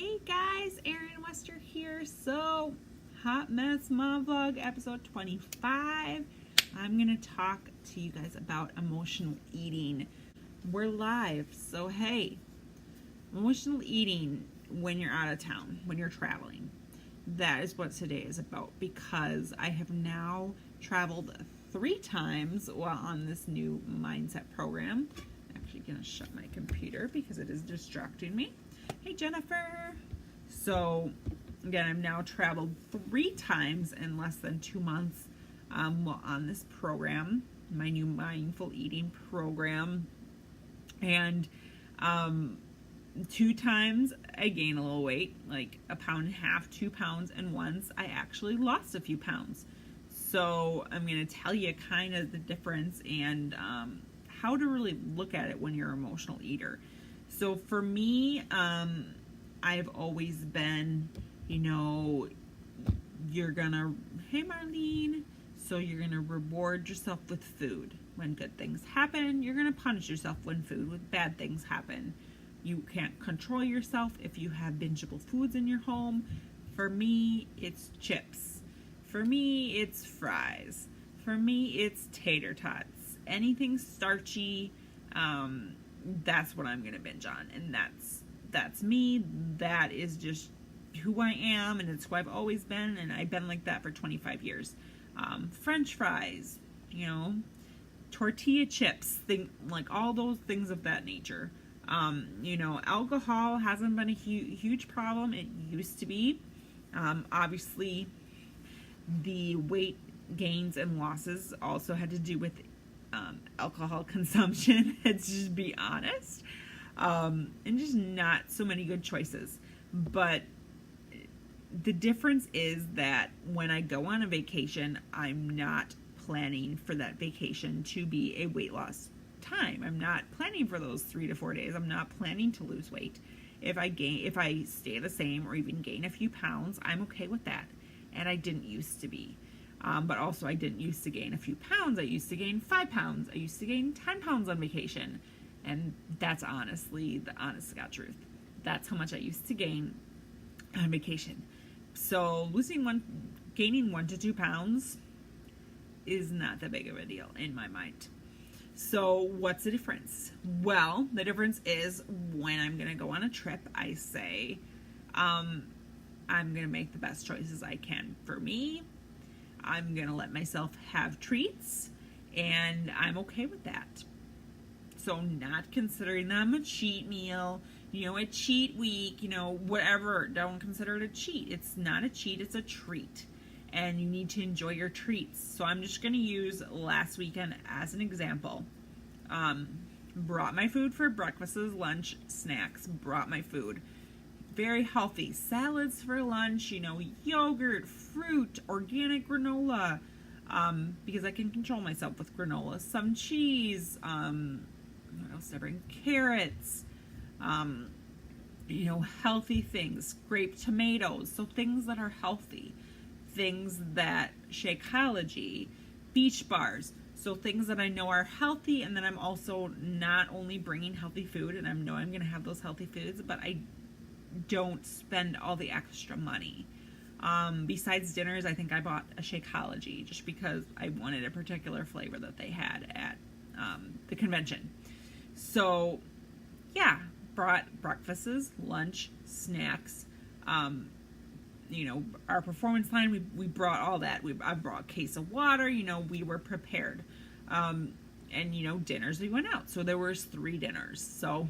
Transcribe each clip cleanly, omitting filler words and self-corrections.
Hey guys, Erin Wester here. So, Hot Mess Mom Vlog episode 25. I'm going to talk to you guys about emotional eating. We're live, so hey, emotional eating when you're out of town, when you're traveling. That is what today is about, because I have now traveled 3 times while on this new mindset program. I'm actually going to shut my computer because it is distracting me. Hey Jennifer. So again, I've now traveled 3 times in less than 2 months while on this program, my new mindful eating program. And 2 times I gained a little weight, like 1.5 pounds, 2 pounds, and once I actually lost a few pounds. So I'm going to tell you kind of the difference and how to really look at it when you're an emotional eater. So for me, I've always been, you're gonna, hey Marlene, so you're gonna reward yourself with food. When good things happen, you're gonna punish yourself when bad things happen. You can't control yourself if you have bingeable foods in your home. For me, it's chips. For me, it's fries. For me, it's tater tots. Anything starchy, that's what I'm gonna binge on, and that's me. That is just who I am, and it's who I've always been, and I've been like that for 25 years. French fries, tortilla chips, like all those things of that nature. Alcohol hasn't been a huge problem. It used to be. Obviously, the weight gains and losses also had to do with alcohol consumption. Let's just be honest, and just not so many good choices. But the difference is that when I go on a vacation, I'm not planning for that vacation to be a weight loss time. I'm not planning for those 3 to 4 days. I'm not planning to lose weight. If I stay the same or even gain a few pounds, I'm okay with that. And I didn't used to be. But also I didn't used to gain a few pounds. I used to gain 5 pounds. I used to gain 10 pounds on vacation. And that's honestly the honest to God truth. That's how much I used to gain on vacation. So gaining 1 to 2 pounds is not that big of a deal in my mind. So what's the difference? Well, the difference is when I'm going to go on a trip, I say, I'm going to make the best choices I can for me. I'm going to let myself have treats, and I'm okay with that. So not considering them a cheat meal, a cheat week, whatever. Don't consider it a cheat. It's not a cheat, it's a treat. And you need to enjoy your treats. So I'm just going to use last weekend as an example. Brought my food for breakfast, lunch, snacks. Brought my food. Very healthy. Salads for lunch, yogurt, fruit, organic granola, because I can control myself with granola. Some cheese, what else did I bring? Carrots, healthy things. Grape tomatoes, so things that are healthy. Things that Shakeology, beach bars, so things that I know are healthy, and then I'm also not only bringing healthy food, and I know I'm going to have those healthy foods, but I don't spend all the extra money. Besides dinners, I think I bought a Shakeology just because I wanted a particular flavor that they had at the convention. So, yeah, brought breakfasts, lunch, snacks. Our performance line, we brought all that. I brought a case of water. We were prepared. And dinners, we went out. So there was 3 dinners. So,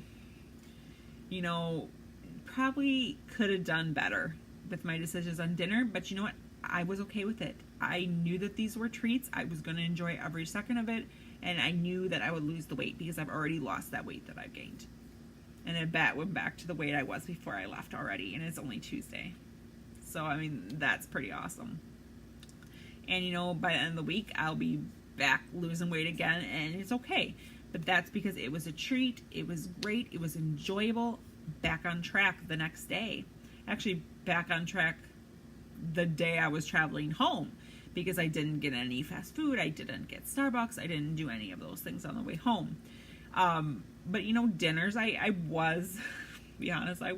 probably could have done better with my decisions on dinner, but you know what? I was okay with it. I knew that these were treats. I was going to enjoy every second of it, and I knew that I would lose the weight because I've already lost that weight that I've gained. And then went back to the weight I was before I left already, and it's only Tuesday. So, that's pretty awesome. And, by the end of the week, I'll be back losing weight again, and it's okay. But that's because it was a treat. It was great. It was enjoyable. Back on track the next day. Actually, back on track the day I was traveling home, because I didn't get any fast food. I didn't get Starbucks. I didn't do any of those things on the way home. But dinners, I was be honest, I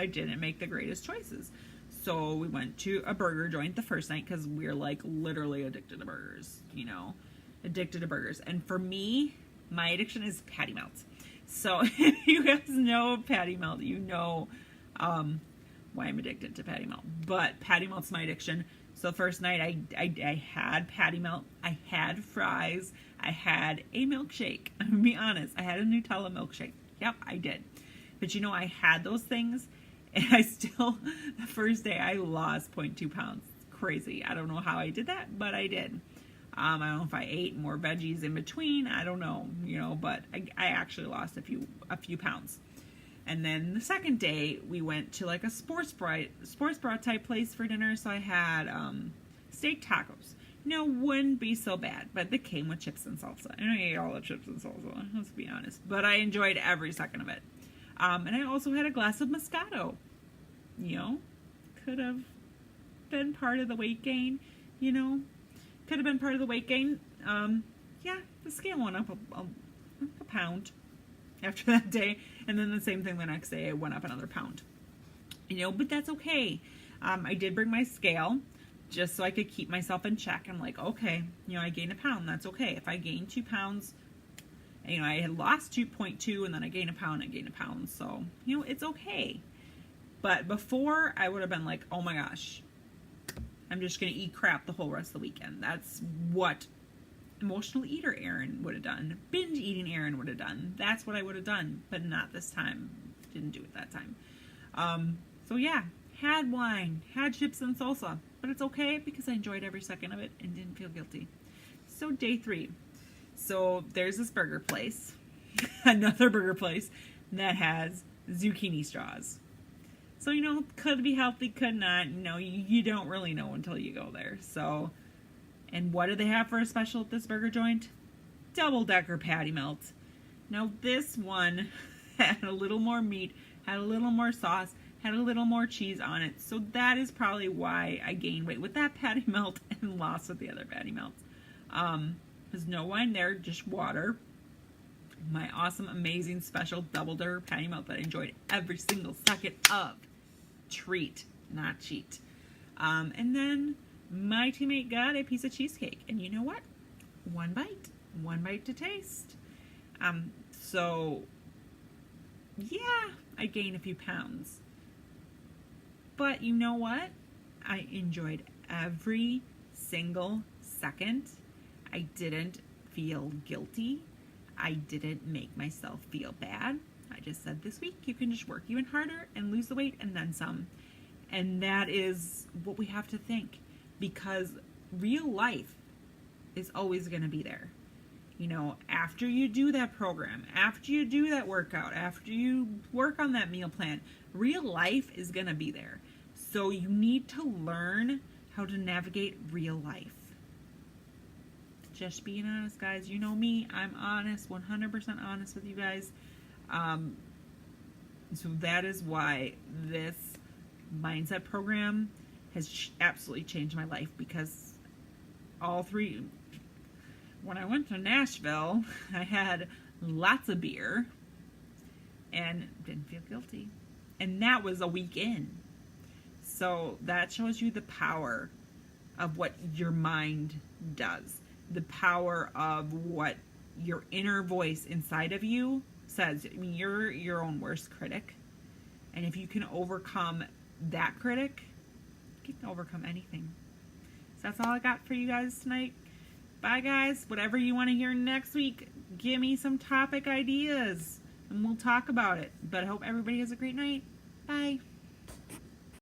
didn't make the greatest choices. So we went to a burger joint the first night because we're like literally addicted to burgers, addicted to burgers. And for me, my addiction is patty melts. So if you guys know patty melt, you know why I'm addicted to patty melt. But patty melt's my addiction. So the first night I had patty melt, I had fries, I had a milkshake. I'm gonna be honest, I had a Nutella milkshake. Yep, I did. But I had those things, and the first day I lost 0.2 pounds. It's crazy. I don't know how I did that, but I did. I don't know if I ate more veggies in between. I don't know, but I actually lost a few pounds. And then the second day, we went to like a sports bra type place for dinner. So I had steak tacos. Wouldn't be so bad, but they came with chips and salsa. And I ate all the chips and salsa, let's be honest. But I enjoyed every second of it. And I also had a glass of Moscato. Could have been part of the weight gain, Could have been part of the weight gain. Yeah, the scale went up a pound after that day. And then the same thing the next day, I went up another pound. But that's okay. I did bring my scale just so I could keep myself in check. I'm like, okay, I gained a pound. That's okay. If I gain 2 pounds, I had lost 2.2 and then I gained a pound. So, it's okay. But before, I would have been like, oh my gosh, I'm just going to eat crap the whole rest of the weekend. That's what emotional eater Erin would have done. Binge eating Erin would have done. That's what I would have done, but not this time. Didn't do it that time. So yeah, had wine, had chips and salsa, but it's okay because I enjoyed every second of it and didn't feel guilty. So day 3. So there's this burger place, another burger place that has zucchini straws. So, could be healthy, could not. You don't really know until you go there. So, and what do they have for a special at this burger joint? Double-decker patty melt. Now, this one had a little more meat, had a little more sauce, had a little more cheese on it. So that is probably why I gained weight with that patty melt and lost with the other patty melts. There's no wine there, just water. My awesome, amazing, special double-decker patty melt that I enjoyed every single second of. Treat, not cheat. And then my teammate got a piece of cheesecake. And you know what? One bite to taste. So, yeah, I gained a few pounds. But you know what? I enjoyed every single second. I didn't feel guilty. I didn't make myself feel bad. I just said this week you can just work even harder and lose the weight and then some. And that is what we have to think, because real life is always going to be there. After you do that program, after you do that workout, after you work on that meal plan, real life is going to be there. So you need to learn how to navigate real life. Just being honest, guys. You know me. I'm honest, 100% honest with you guys. So that is why this mindset program has absolutely changed my life, because when I went to Nashville, I had lots of beer and didn't feel guilty. And that was a week in. So that shows you the power of what your mind does. The power of what your inner voice inside of you says. I mean, you're your own worst critic. And if you can overcome that critic, you can overcome anything. So that's all I got for you guys tonight. Bye, guys. Whatever you want to hear next week, give me some topic ideas and we'll talk about it. But I hope everybody has a great night. Bye.